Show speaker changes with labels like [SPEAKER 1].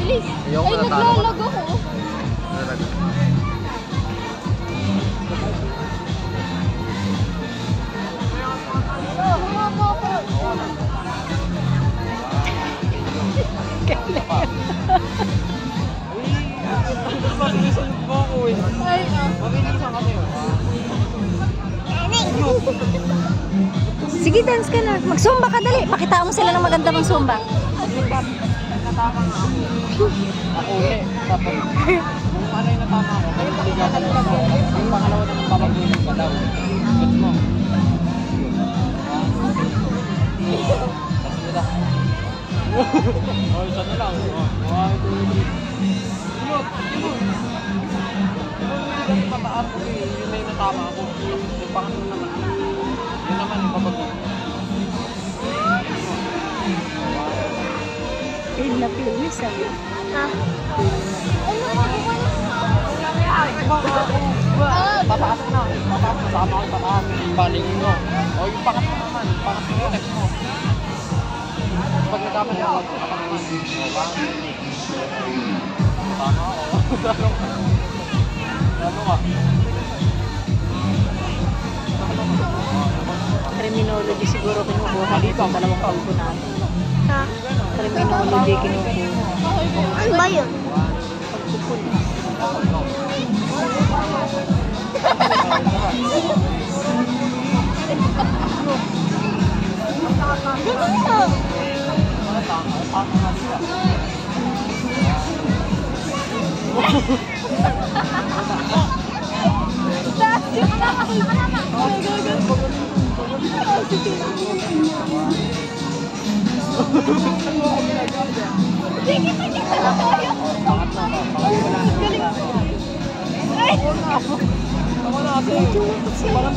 [SPEAKER 1] Bilis.
[SPEAKER 2] Ayoko
[SPEAKER 1] Ay,
[SPEAKER 2] na talo.
[SPEAKER 1] naglalag ako. Ay,
[SPEAKER 3] Sige, dance ka na. Mag-zumba ka, dali. Pakita mo sila ng maganda mong zumba.
[SPEAKER 2] Ako ulit. Tapos, kung ano yung natama ko, kayo hindi ka yung pangalawa naman babaguhin ka daw. Gets mo? Tapos nila. Oh, isa na lang. One, two, three. Yun! Yung mataas ko yun na yung natama ko. Yung pangalawa naman. Yun naman yung babaguhin.
[SPEAKER 3] Feel na feel niya sa
[SPEAKER 2] Pataas na. Pataas na. Sama ko pataas. Balingin mo. O yung pakat mo naman. Pakat mo. Next mo. Pag nagkaman niya ako, kapag tama ako. Lalo ka.
[SPEAKER 3] Criminology siguro kinukuha dito ang dalawang kalbo natin. Ha? Criminology kinukuha.
[SPEAKER 1] ano ba yun?
[SPEAKER 3] Pagpupul.
[SPEAKER 1] Sige, sige ka na tayo.
[SPEAKER 2] Tama na kasi. Parang